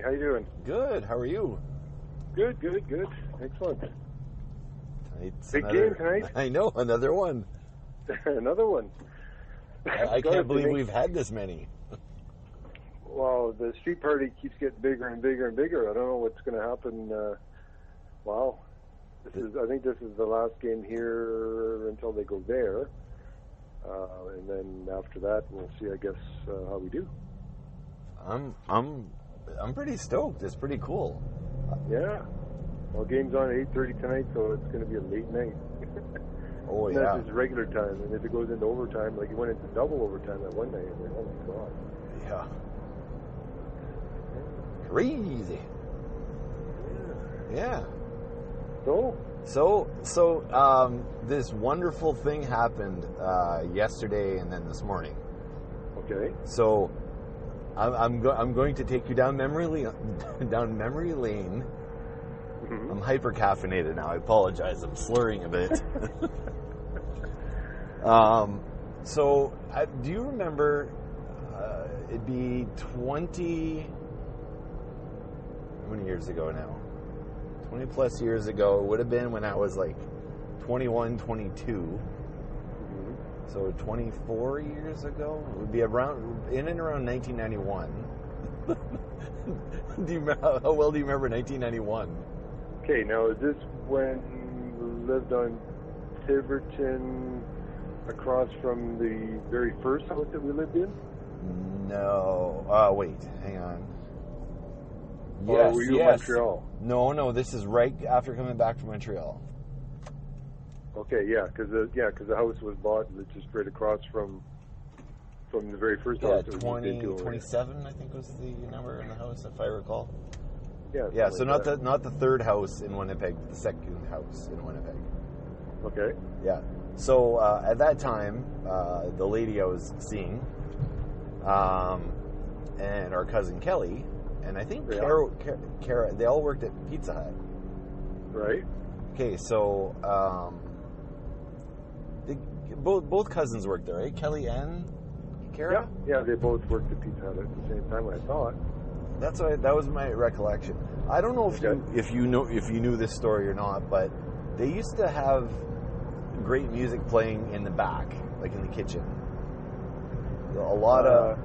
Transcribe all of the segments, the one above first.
how you doing? Good. How are you? Good. Excellent. Big Another, game tonight. I know, another one. Another one. I can't believe we've had this many. Well, the street party keeps getting bigger and bigger and bigger. I don't know what's going to happen. I think this is the last game here until they go there. And then after that, we'll see, I guess, how we do. I'm pretty stoked. It's pretty cool. Yeah. Well, game's on at 8:30 tonight, so it's going to be a late night. Oh, yeah. That's just regular time. And if it goes into overtime, like it went into double overtime that one night, and then, oh my God. Yeah. Crazy. Yeah. So, this wonderful thing happened yesterday and then this morning. Okay. So, I'm going to take you down memory lane. Mm-hmm. I'm hyper caffeinated now. I apologize. I'm slurring a bit. Do you remember? It'd be 20. How many years ago now? 20 plus years ago. It would have been when I was like 21, 22. Mm-hmm. So 24 years ago. It would be in and around 1991. How well do you remember 1991? Okay, now is this when we lived on Tiverton across from the very first house that we lived in? No. Wait, hang on. Or were you in Montreal? No, this is right after coming back from Montreal. Okay, yeah, because the house was bought just right across from the very first house that we moved into. 27, I think was the number in the house, if I recall. Yeah, so not the third house in Winnipeg, but the second house in Winnipeg. Okay. Yeah. So at that time, the lady I was seeing, and our cousin Kelly, and I think Kara, they all worked at Pizza Hut. Right. Okay, so both cousins worked there, right? Kelly and Kara? Yeah, they both worked at Pizza Hut at the same time, I thought. That was my recollection. I don't know if you knew this story or not, but they used to have great music playing in the back, like in the kitchen. A lot of.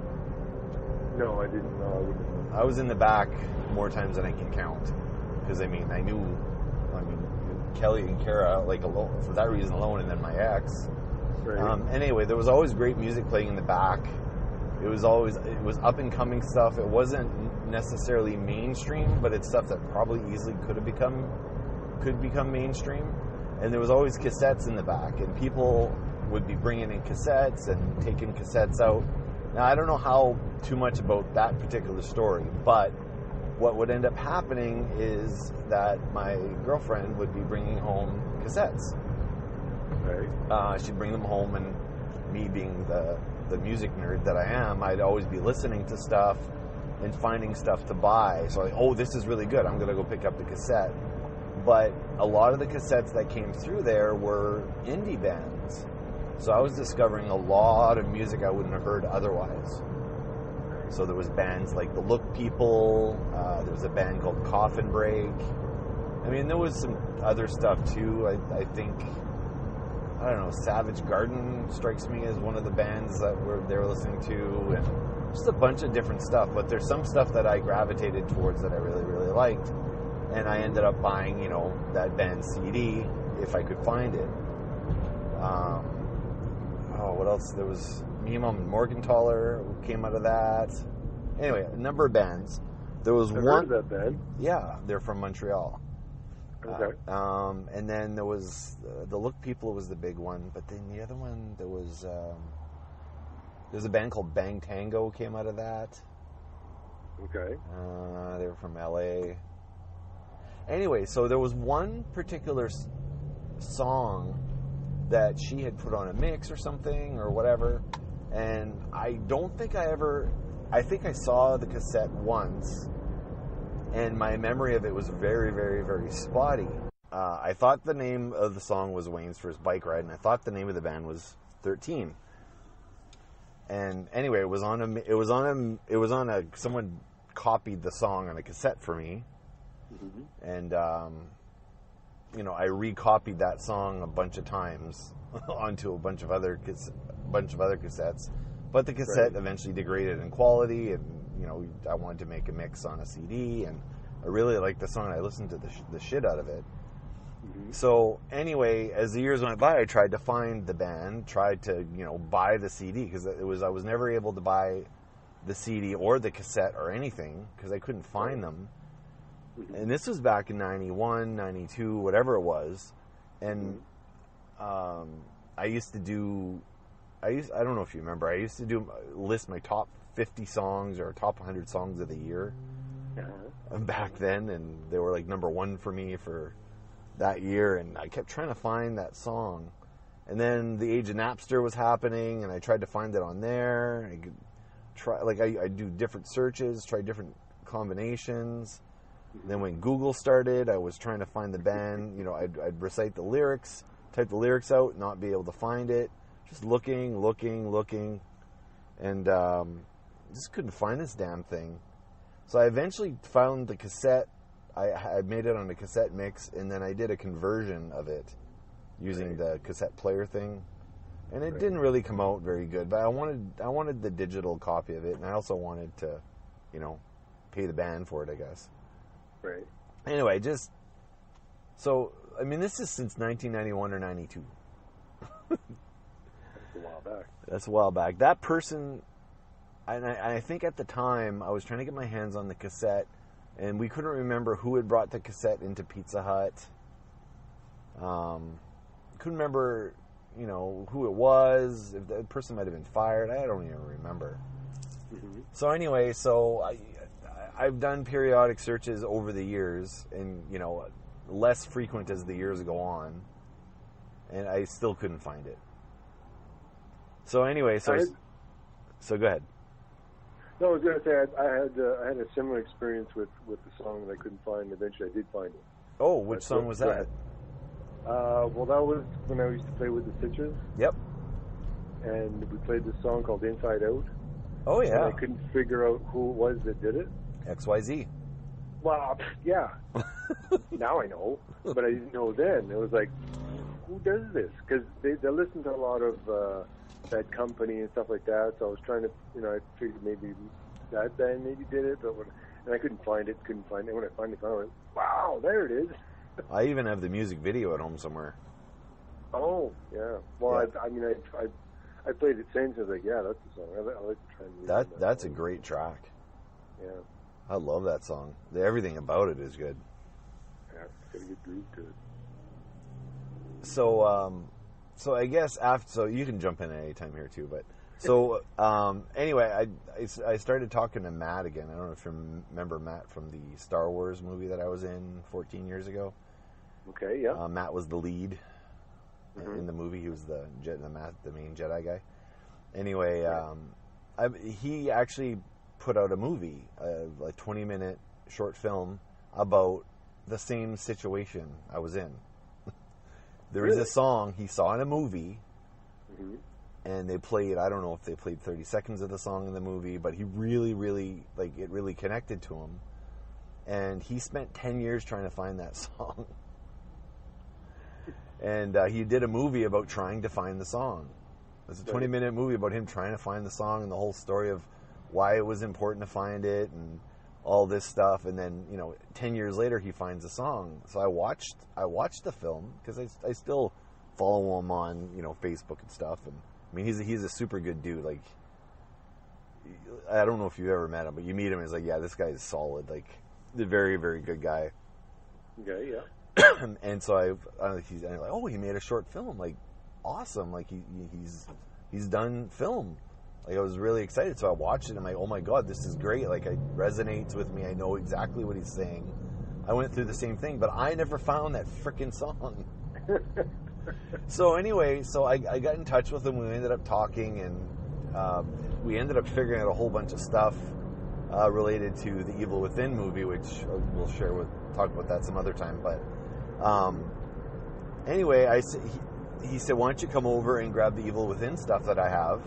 No, I didn't know. I wouldn't. I was in the back more times than I can count, because I knew Kelly and Kara like alone for that reason alone, and then my ex. Right. Anyway, there was always great music playing in the back. It was up and coming stuff. It wasn't necessarily mainstream, but it's stuff that probably easily could become mainstream. And there was always cassettes in the back, and people would be bringing in cassettes and taking cassettes out. Now, I don't know how too much about that particular story, but what would end up happening is that my girlfriend would be bringing home cassettes. Right. She'd bring them home, and me being the music nerd that I am, I'd always be listening to stuff and finding stuff to buy. So this is really good. I'm going to go pick up the cassette. But a lot of the cassettes that came through there were indie bands. So I was discovering a lot of music I wouldn't have heard otherwise. So there was bands like The Look People. There was a band called Coffin Break. I mean, there was some other stuff too. I think, I don't know, Savage Garden strikes me as one of the bands that they were listening to, and just a bunch of different stuff. But there's some stuff that I gravitated towards that I really, really liked, and I ended up buying, that band's CD if I could find it. What else? There was Me, Mom, and Morgenthaler who came out of that. Anyway, a number of bands. There was one. Heard of that band? Yeah, they're from Montreal. Okay. And then there was the Look People was the big one, but then the other one there's a band called Bang Tango came out of that. Okay. They were from LA. Anyway, so there was one particular song that she had put on a mix or something or whatever, and I think I saw the cassette once, and my memory of it was very, very, very spotty. I thought the name of the song was Wayne's First Bike Ride, and I thought the name of the band was 13. And anyway, it was on someone copied the song on a cassette for me, and I recopied that song a bunch of times onto a bunch of other cassettes. But the cassette eventually degraded in quality, and I wanted to make a mix on a CD, and I really liked the song. I listened to the shit out of it. So anyway, as the years went by, I tried to find the band, tried to buy the CD, because I was never able to buy the CD or the cassette or anything because I couldn't find them. And this was back in 91, 92, whatever it was. And I used to do, I don't know if you remember, I used to list my top 50 songs or top 100 songs of the year back then, and they were like number one for me for that year, and I kept trying to find that song. And then the age of Napster was happening, and I tried to find it on there. I could try, like, I do different searches, try different combinations. Then when Google started, I was trying to find the band. I'd recite the lyrics, type the lyrics out, not be able to find it. Just looking, and just couldn't find this damn thing. So I eventually found the cassette. I made it on a cassette mix, and then I did a conversion of it using the cassette player thing, and it didn't really come out very good. But I wanted the digital copy of it, and I also wanted to, pay the band for it, I guess. Right. Anyway, this is since 1991 or 92. That's a while back. That's a while back. That person, and I think at the time I was trying to get my hands on the cassette, and we couldn't remember who had brought the cassette into Pizza Hut. Couldn't remember, who it was. If the person might have been fired, I don't even remember. So anyway, I've done periodic searches over the years, and less frequent as the years go on, and I still couldn't find it. So anyway, so go ahead. No, I was going to say I had a similar experience with the song that I couldn't find. Eventually, I did find it. Oh, which song was that? Well, that was when I used to play with the Citrus. Yep. And we played this song called Inside Out. Oh, yeah. And I couldn't figure out who it was that did it. XYZ. Well, yeah. Now I know, but I didn't know then. It was like, who does this? Because they listen to a lot of Bad Company and stuff like that. So I was trying to, I figured maybe that band maybe did it, and I couldn't find it. When I finally found it, wow, there it is. I even have the music video at home somewhere. Oh, yeah. Well, yeah. I played it since. I was like, yeah, that's the song. I like to try and that's a great track. Yeah. I love that song. Everything about it is good. Yeah, it's got a good groove to it. So I guess so you can jump in at any time here too, but so anyway, I started talking to Matt again. I don't know if you remember Matt from the Star Wars movie that I was in 14 years ago. Okay, yeah. Matt was the lead in the movie. He was the main Jedi guy. Anyway, he actually put out a movie, a 20-minute short film about the same situation I was in. There was a song he saw in a movie, and they played, I don't know if they played 30 seconds of the song in the movie, but he really, really, it really connected to him. And he spent 10 years trying to find that song. And he did a movie about trying to find the song. It's a 20-minute movie about him trying to find the song and the whole story of why it was important to find it and all this stuff. And then, 10 years later, he finds the song. So I watched the film because I still follow him on, Facebook and stuff. And I mean, he's a super good dude. Like, I don't know if you've ever met him, but you meet him and it's like, yeah, this guy is solid. Like, a very, very good guy. Okay, yeah. And so he's like, oh, he made a short film. Like, awesome. Like, he's done film. Like, I was really excited. So I watched it and I'm like, oh my God, this is great. Like, it resonates with me. I know exactly what he's saying. I went through the same thing, but I never found that freaking song. So anyway, I got in touch with him. We ended up talking, and we ended up figuring out a whole bunch of stuff related to the Evil Within movie, which we'll talk about that some other time. But anyway, he said, why don't you come over and grab the Evil Within stuff that I have?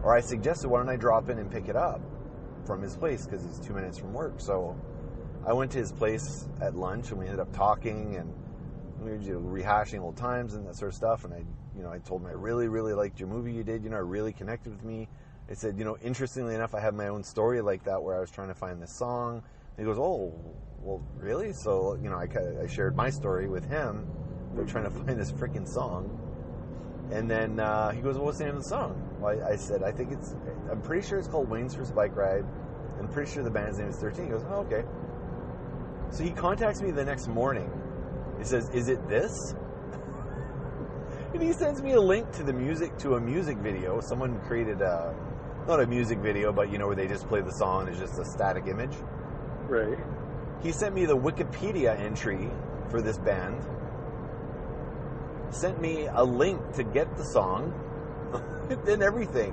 Or I suggested, why don't I drop in and pick it up? from his place because he's 2 minutes from work. So I went to his place at lunch, and we ended up talking, and we were rehashing old times and that sort of stuff. And I told him I really, really liked your movie you did. It really connected with me. I said, interestingly enough, I have my own story like that where I was trying to find this song. And he goes, oh, well, really? So, I shared my story with him. We're trying to find this freaking song. And then he goes, well, what's the name of the song? Well, I said, I'm pretty sure it's called Wayne's First Bike Ride. I'm pretty sure the band's name is 13. He goes, oh, okay. So he contacts me the next morning. He says, is it this? And he sends me a link to a music video. Someone created not a music video, but where they just play the song and it's just a static image. Right. He sent me the Wikipedia entry for this band. Sent me a link to get the song and everything.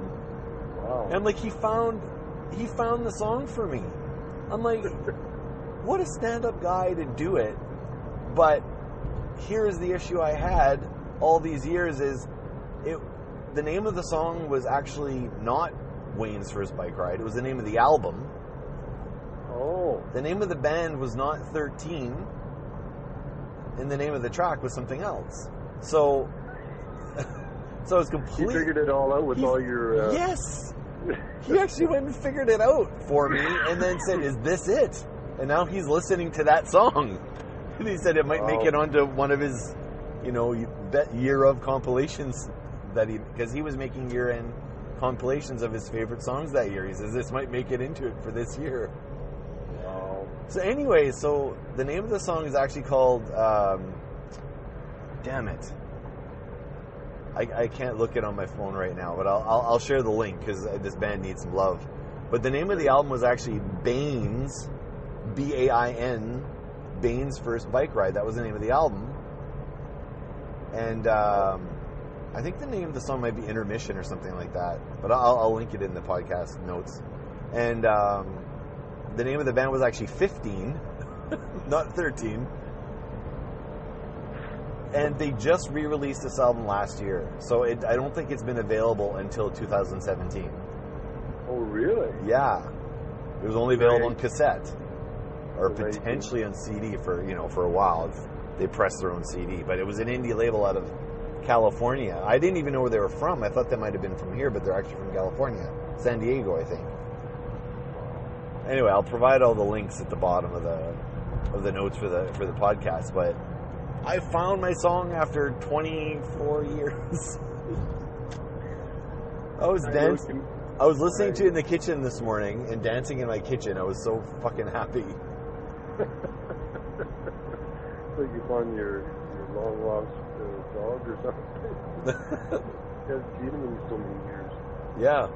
Wow. And he found the song for me. I'm like, what a stand-up guy to do it. But here's the issue I had all these years is the name of the song was actually not Wayne's First Bike Ride. It was the name of the album. Oh. The name of the band was not 13, and the name of the track was something else. So it's complete. He figured it all out with all your... Yes! He actually went and figured it out for me, and then said, is this it? And now he's listening to that song. And he said it might make it onto one of his, year of compilations because he was making year-end compilations of his favorite songs that year. He says this might make it into it for this year. Wow. So anyway, the name of the song is actually called, damn it. I can't look it on my phone right now, but I'll share the link because this band needs some love. But the name of the album was actually Bain's, B-A-I-N, Bain's First Bike Ride. That was the name of the album. And I think the name of the song might be Intermission or something like that. But I'll link it in the podcast notes. And the name of the band was actually 15, not 13. And they just re-released this album last year. So I don't think it's been available until 2017. Oh, really? Yeah. It was only available on cassette. Or potentially on CD for a while. They pressed their own CD. But it was an indie label out of California. I didn't even know where they were from. I thought they might have been from here, but they're actually from California. San Diego, I think. Anyway, I'll provide all the links at the bottom of the notes for the podcast. But I found my song after 24 years. I was dancing. I was listening to it in the kitchen this morning and dancing in my kitchen. I was so fucking happy. So you found your long lost dog or something? You haven't seen him in so many years. Yeah.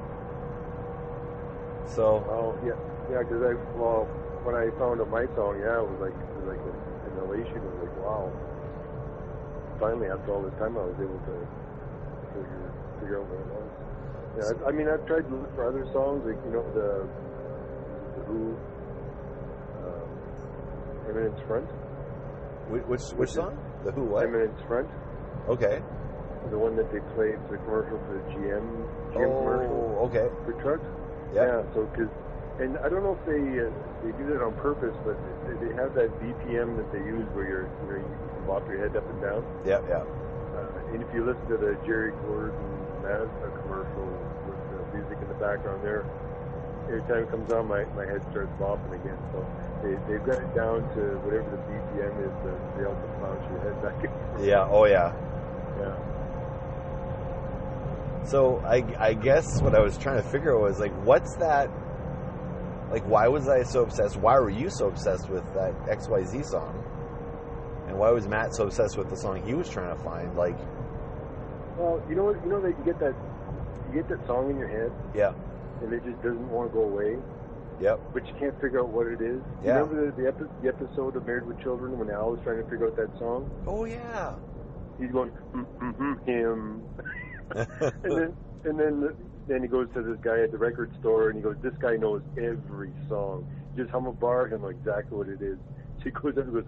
So. Oh yeah, because when I found out my song, it was like an elation. It was like, wow. Finally, after all this time, I was able to figure out what it was. Yeah, I mean, I've tried to look for other songs, like the Who, Eminence Front. Which song? The Who? What? Eminence Front. Okay. The one that they played, the commercial for the GM commercial. Okay. For trucks. Yep. Yeah. So and I don't know if they do that on purpose, but they have that BPM that they use where you can bop your head up and down. Yeah. And if you listen to the Jerry Gordon Mazda commercial with the music in the background there, every time it comes on, my head starts bopping again. So they've got it down to whatever the BPM is to be able to bounce your head back and forth. Yeah. Oh yeah. Yeah. So I guess what I was trying to figure out was what's that? Why was I so obsessed? Why were you so obsessed with that XYZ song? And why was Matt so obsessed with the song he was trying to find? Well, you know that you get that song in your head. Yeah. And it just doesn't want to go away. Yep. But you can't figure out what it is. Yeah. You remember the episode of Married with Children when Al was trying to figure out that song? Oh yeah. He's going him. and then he goes to this guy at the record store and he goes, this guy knows every song. Just hum a bar, he'll know exactly what it is. So he goes up and goes,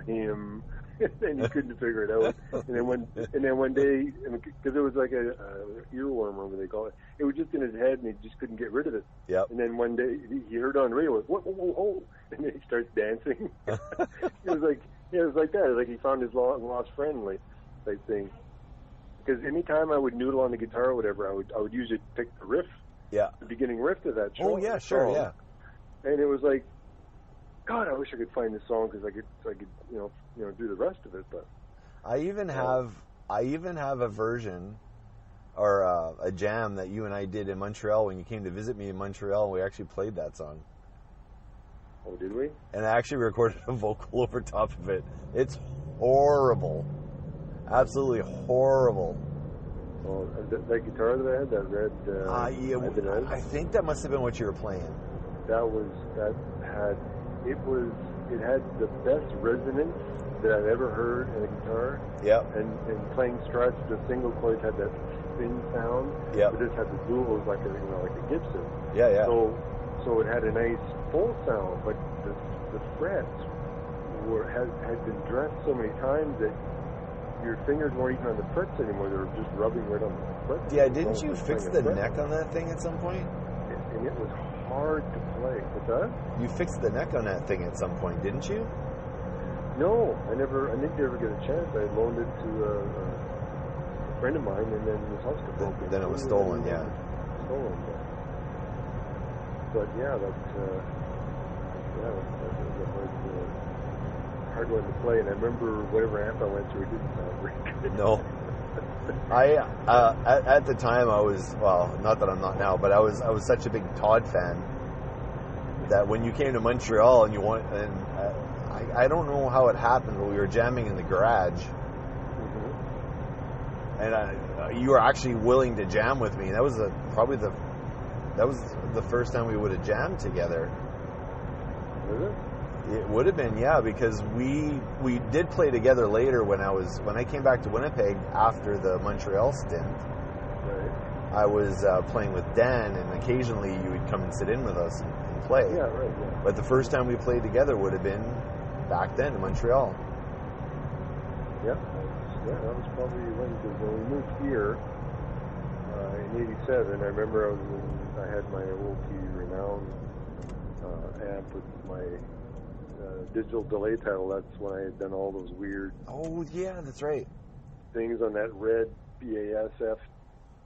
him. and he couldn't figure it out. And then one day, because it was like a earworm, or what they call it, it was just in his head, and he just couldn't get rid of it. Yep. And then one day he heard on the radio, whoa, whoa, whoa, whoa, and then he starts dancing. It was like that. It was like he found his lost friend, like type thing. Because anytime I would noodle on the guitar or whatever, I would usually pick the riff, the beginning riff to that song. Oh yeah, sure, yeah. And it was like, God, I wish I could find this song because I could do the rest of it. But I even have a version or a jam that you and I did in Montreal when you came to visit me in Montreal, and we actually played that song. Oh, did we? And I actually recorded a vocal over top of it. It's horrible. Absolutely horrible. Oh, that guitar that I had, that red... I think that must have been what you were playing. It had the best resonance that I've ever heard in a guitar. Yep. And playing struts, the single coils had that thin sound. Yep. But this had the duals like a Gibson. Yeah, yeah. So it had a nice full sound, but the frets had been dressed so many times that your fingers weren't even on the frets anymore. They were just rubbing right on the frets. Yeah, didn't you fix the neck on that thing at some point? And it was hard to play. What's that? You fixed the neck on that thing at some point, didn't you? No, I didn't ever get a chance. I loaned it to a friend of mine, and then his house got broken. Then it was stolen, yeah. Stolen, yeah. But yeah, that was a hard one to play. And I remember whatever amp I went through, it didn't sound very good. No. At the time I was, well, not that I'm not now, but I was such a big Todd fan that when you came to Montreal and I don't know how it happened, but we were jamming in the garage, and you were actually willing to jam with me. That was probably the first time we would have jammed together. Was it? It would have been, yeah, because we did play together later when I came back to Winnipeg after the Montreal stint. Right. I was playing with Dan, and occasionally you would come and sit in with us and play. Yeah, right. Yeah. But the first time we played together would have been back then in Montreal. Yeah, that was probably when we moved here in '87. I remember I had my Old-Key Renown amp with my digital delay title. That's when I had done all those weird... Oh, yeah, that's right. ...things on that red BASF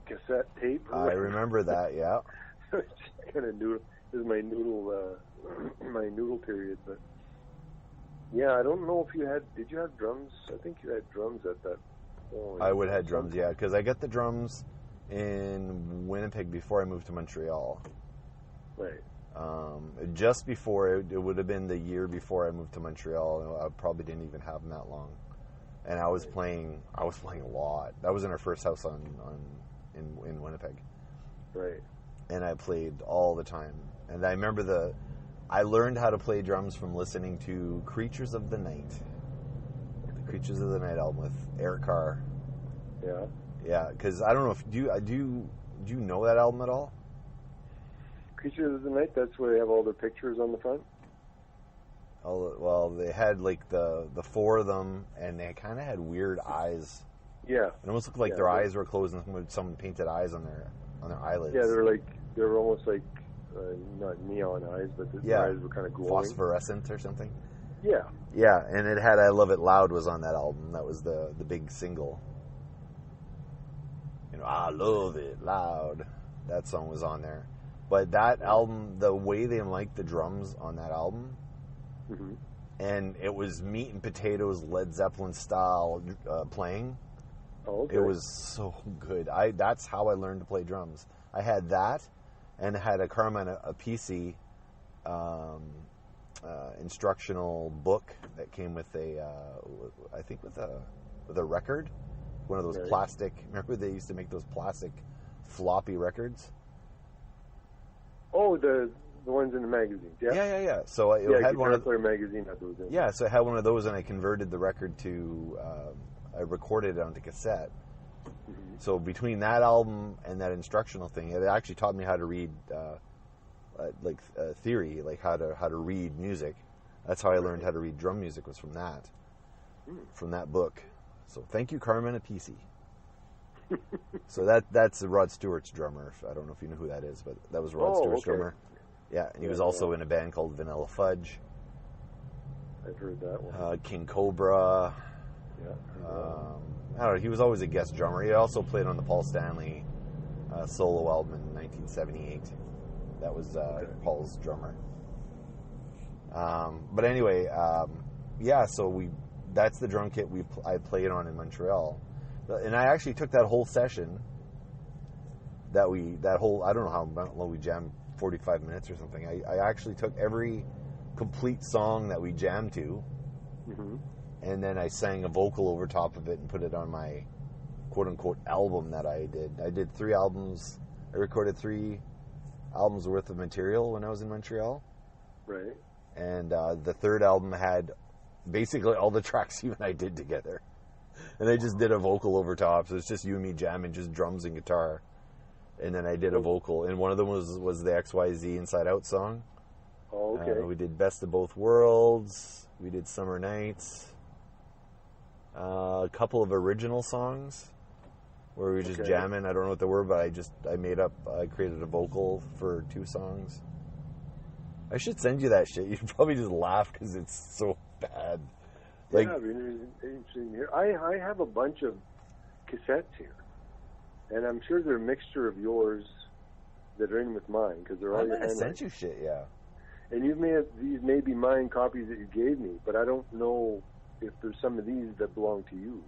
cassette tape. I remember that, yeah. Kind of noodle. This is my noodle period, but... Yeah, I don't know if you had... Did you have drums? I think you had drums at that point. I would have had drums, yeah, because I got the drums in Winnipeg before I moved to Montreal. Right. Just before, it would have been the year before I moved to Montreal. I probably didn't even have them that long. And I was playing a lot. That was in our first house in Winnipeg. Right. And I played all the time. And I remember I learned how to play drums from listening to Creatures of the Night. The Creatures of the Night album with Eric Carr. Yeah. Yeah, because I don't know if do you know that album at all? Creatures of the Night, that's where they have all their pictures on the front? Well, they had like the four of them, and they kind of had weird eyes. Yeah. It almost looked like their eyes were closed and someone painted eyes on their eyelids. Yeah, they were almost like not neon eyes, but their eyes were kind of glowing. Phosphorescent or something. Yeah. Yeah, and it had "I Love It Loud" was on that album. That was the big single. I love it loud. That song was on there. But that album, the way they liked the drums on that album, and it was meat and potatoes, Led Zeppelin style playing. Oh, okay. It was so good. That's how I learned to play drums. I had that, and I had a Carmine Appice instructional book that came with a record, one of those plastic. Remember they used to make those plastic floppy records? Oh, the ones in the magazines, yeah? Yeah. So it had one of... Player magazine had those in. Yeah, so I had one of those, and I converted the record to... I recorded it onto cassette. So between that album and that instructional thing, it actually taught me how to read, theory, like how to read music. That's how I learned how to read drum music, was from that. from that book. So thank you, Carmen Apisi. So that's Rod Stewart's drummer. I don't know if you know who that is, but that was Rod Stewart's drummer. Yeah, and he was also in a band called Vanilla Fudge. I've heard that one. King Cobra. Yeah. I don't know. He was always a guest drummer. He also played on the Paul Stanley solo album in 1978. That was Paul's drummer. But anyway, yeah. So that's the drum kit I played on in Montreal, and I actually took that whole session. I don't know how long we jammed, 45 minutes or something. I actually took every complete song that we jammed to, and then I sang a vocal over top of it and put it on my quote-unquote album that I did. I did 3 albums. I recorded 3 albums worth of material when I was in Montreal. Right. And the 3rd album had basically all the tracks you and I did together. And I just did a vocal over top. So it's just you and me jamming, just drums and guitar. And then I did a vocal. And one of them was the XYZ Inside Out song. Oh, okay. We did Best of Both Worlds. We did Summer Nights. A couple of original songs where we were just jamming. I don't know what they were, but I created a vocal for 2 songs. I should send you that shit. You'd probably just laugh because it's so bad. Like, yeah, interesting here. I have a bunch of cassettes here, and I'm sure they're a mixture of yours that are in with mine because they're all your handwriting. I sent you shit, yeah. And these may be mine copies that you gave me, but I don't know if there's some of these that belong to you.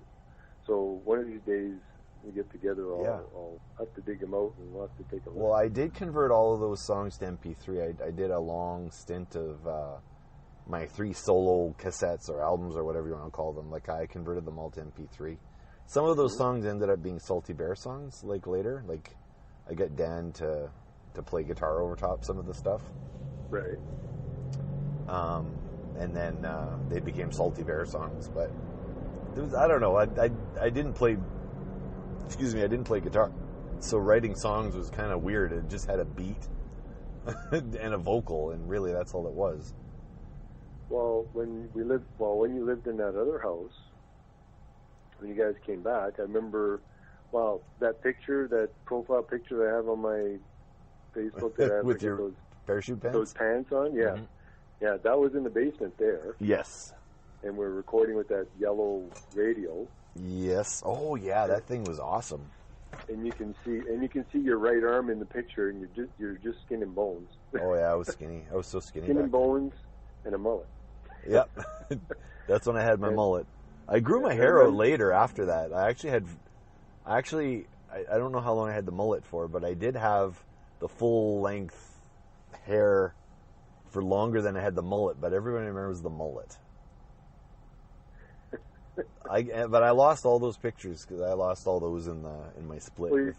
So one of these days we get together, I'll have to dig them out and we'll have to take a look. Well, I did convert all of those songs to MP3. I did a long stint of my 3 solo cassettes or albums or whatever you want to call them. Like, I converted them all to MP3. Some of those songs ended up being Salty Bear songs, like, later. Like, I got Dan to play guitar over top some of the stuff. Right. And then they became Salty Bear songs. But I don't know. I didn't play... Excuse me, I didn't play guitar. So writing songs was kind of weird. It just had a beat and a vocal, and really that's all it was. Well, when you lived in that other house, when you guys came back, I remember, that picture, that profile picture that I have on my Facebook that I have with your those parachute pants? Those pants on, yeah. Mm-hmm. Yeah, that was in the basement there. Yes. And we're recording with that yellow radio. Yes. Oh, yeah, that thing was awesome. And you can see your right arm in the picture, and you're just skin and bones. Oh yeah, I was skinny. I was so skinny. Skin and bones and a mullet. Yep, that's when I had my mullet. I grew my hair out later after that. I don't know how long I had the mullet for, but I did have the full length hair for longer than I had the mullet. But everybody remembers the mullet. But I lost all those pictures because I lost all those in my split.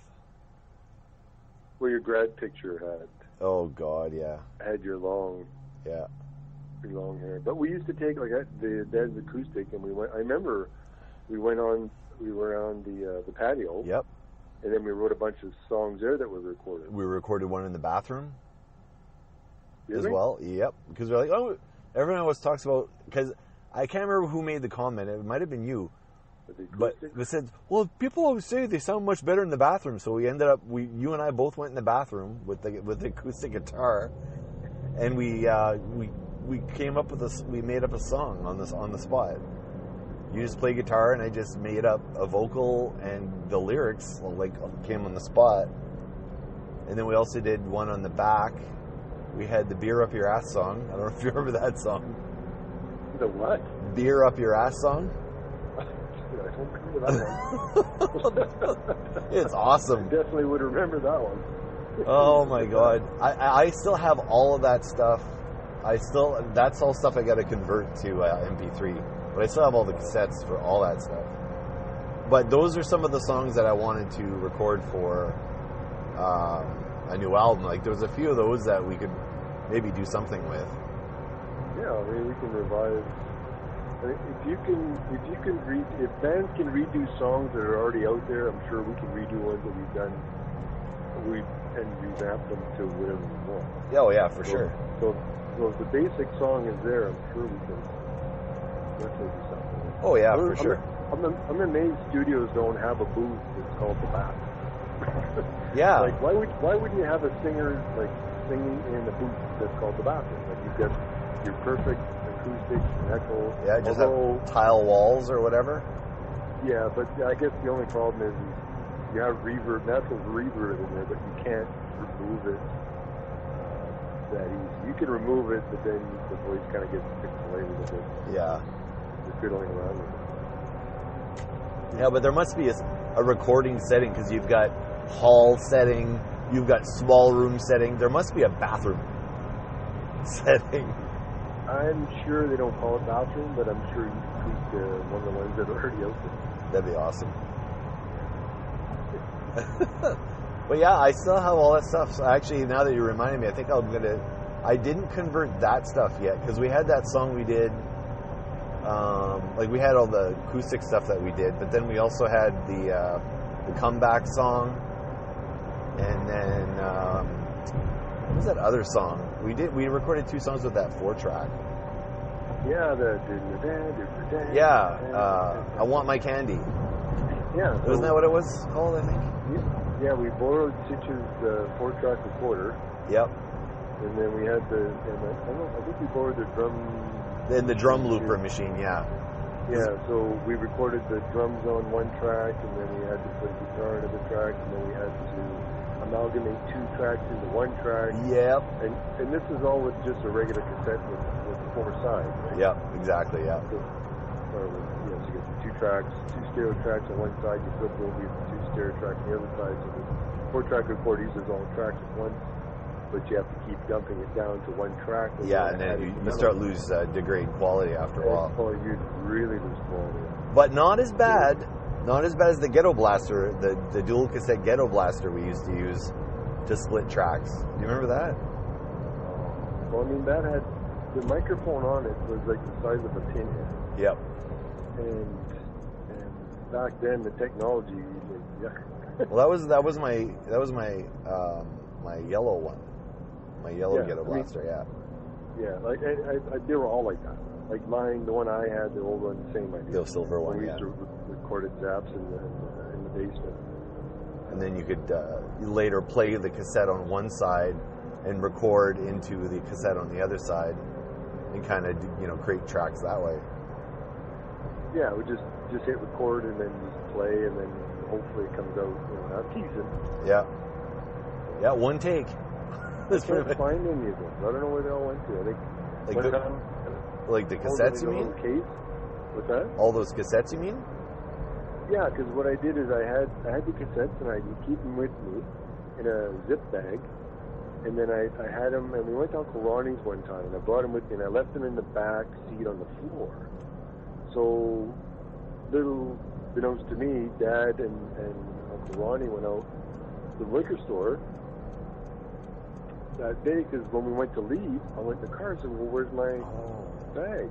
Well, your grad picture had. Oh God, yeah. Had your long. Yeah. Your long hair, but we used to take the Dad's acoustic, and we went. I remember we were on the patio. Yep. And then we wrote a bunch of songs there that were recorded. We recorded one in the bathroom. Really? As well. Yep. Because we're like, oh, everyone always talks about because. I can't remember who made the comment. It might have been you. But they said, well, people always say they sound much better in the bathroom. So we ended up, you and I both went in the bathroom with the acoustic guitar, and we came up with we made up a song on the spot. You just play guitar, and I just made up a vocal, and the lyrics came on the spot. And then we also did one on the back. We had the Beer Up Your Ass song. I don't know if you remember that song. The what? Beer Up Your Ass song. I don't remember that one. It's awesome. I definitely would remember that one. Oh my God. I still have all of that stuff. That's all stuff I got to convert to MP3. But I still have all the cassettes for all that stuff. But those are some of the songs that I wanted to record for a new album. Like, there was a few of those that we could maybe do something with. Yeah, I mean, we can revive. If bands can redo songs that are already out there, I'm sure we can redo ones that we've done. And revamp them to whatever we want. Yeah, oh yeah, for sure. So if the basic song is there, I'm sure we can definitely do something. Oh yeah, for sure. I'm amazed studios don't have a booth that's called the bath. Yeah. Like why wouldn't you have a singer like singing in a booth that's called the bathroom? Like you've got your perfect acoustic and echo. Yeah, just have tile walls or whatever. Yeah, but I guess the only problem is you have reverb, natural reverb in there, but you can't remove it that easy. You can remove it, but then the voice kind of gets pixelated a bit. Yeah. You're fiddling around with it. Yeah, but there must be a recording setting because you've got hall setting, you've got small room setting. There must be a bathroom setting. I'm sure they don't call it bathroom, but I'm sure you can tweak one of the ones that are already out there. That'd be awesome. But yeah, I still have all that stuff. So actually, now that you reminded me, I think I didn't convert that stuff yet because we had that song we did. Like we had all the acoustic stuff that we did, but then we also had the comeback song, and then what was that other song we did? We recorded 2 songs with that 4-track. Yeah, I Want My Candy. Yeah, Wasn't that what it was called? I think. Yeah, we borrowed Sitch's 4-track recorder. Yep. And then we had I think we borrowed the drum. Then the drum looper machine, yeah. Yeah, so we recorded the drums on one track, and then we had to put guitar on another track, and then we had to amalgamate 2 tracks into 1 track. Yep. And this is all with just a regular cassette with 4 sides, right? Yep, exactly, yeah. So you get the 2 tracks, 2 stereo tracks on one side, you flip over, you have 2 stereo tracks on the other side, so the 4-track recorder uses all tracks at once. But you have to keep dumping it down to 1 track. Yeah, and then you start lose degrade quality after a while. Oh, you really lose quality. But not as bad as the Ghetto Blaster, the dual cassette Ghetto Blaster we used to use to split tracks. Do you remember that? Well, I mean, that had the microphone on it was like the size of a pinhead. Yep. And back then the technology, Well, that was my my yellow one. My yellow Ghetto Blaster, yeah. Yeah, like they were all like that. Like mine, the one I had, the old one, same idea. The silver one, we used to record zaps in the basement. And then you could later play the cassette on one side and record into the cassette on the other side, and kind of create tracks that way. Yeah, we just hit record and then just play, and then hopefully it comes out decent. Yeah. Yeah, 1 take. I can't find any of them. I don't know where they all went to. I think like the cassettes, you mean? Case. What's that? All those cassettes, you mean? Yeah, because what I did is I had the cassettes, and I would keep them with me in a zip bag, and then I had them, and we went to Uncle Ronnie's one time, and I brought them with me, and I left them in the back seat on the floor. So, little beknownst to me, Dad and Uncle Ronnie went out to the liquor store that day, because when we went to leave, I went in the car and said, well, where's my bag?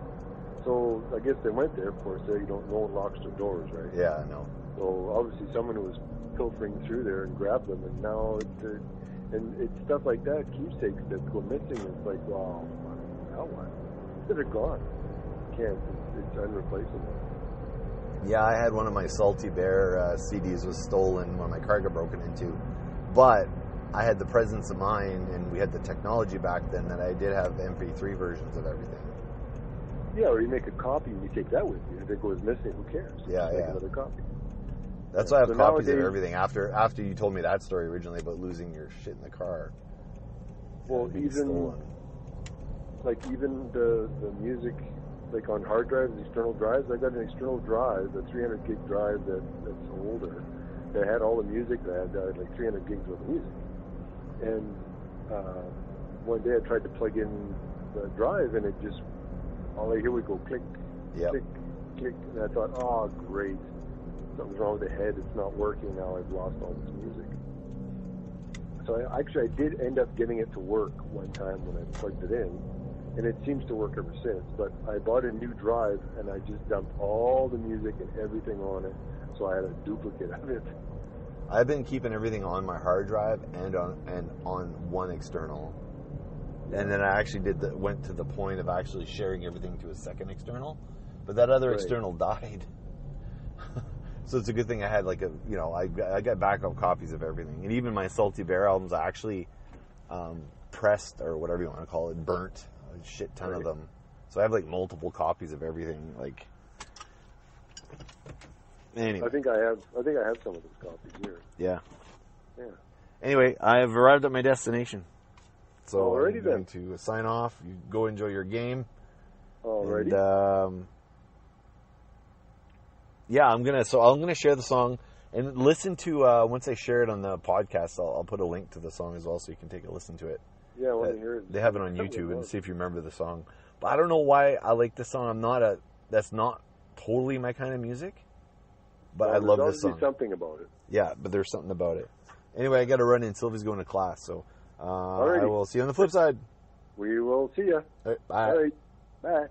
So I guess they went there. Of course, no one locks their doors, right? Yeah, I know. So obviously someone was pilfering through there and grabbed them, and now it's stuff like that, keepsakes that go missing. It's like, wow, now what? They're gone. Can't. It's unreplaceable. Yeah, I had one of my Salty Bear CDs was stolen when my car got broken into, but I had the presence of mind, and we had the technology back then that I did have MP3 versions of everything. Yeah, or you make a copy and you take that with you. If it goes missing, who cares? Yeah, Make another copy. That's why I have copies of everything. After you told me that story originally about losing your shit in the car. Well, even the music, like on hard drives, external drives. I got an external drive, a 300 gig drive that's older. That had all the music that I had like 300 gigs worth of music. And one day I tried to plug in the drive, and it just, here we go, click, click, click. And I thought, oh, great. Something's wrong with the head. It's not working now. I've lost all this music. So I did end up getting it to work one time when I plugged it in, and it seems to work ever since. But I bought a new drive, and I just dumped all the music and everything on it, so I had a duplicate of it. I've been keeping everything on my hard drive and on one external, and then I actually went to the point of actually sharing everything to a second external, But that other Right. external died. So it's a good thing I had like I got backup copies of everything. And even my Salty Bear albums, I actually pressed, or whatever you want to call it, burnt a shit ton of them. So I have like multiple copies of everything. Like, anyway. I think I have some of those copies here. Yeah. Yeah. Anyway, I have arrived at my destination. So Alrighty I'm going to sign off. You go enjoy your game. Alrighty. And, yeah, I'm gonna share the song and listen to once I share it on the podcast. I'll put a link to the song as well, so you can take a listen to it. Yeah, I want to hear it. They have it on YouTube, and see if you remember the song. But I don't know why I like this song. That's not totally my kind of music, but I love this song. There's something about it. Yeah, but there's something about it. Anyway, I got to run in. Sylvie's going to class, so I will see you on the flip side. We will see ya. All right, bye. All right. Bye.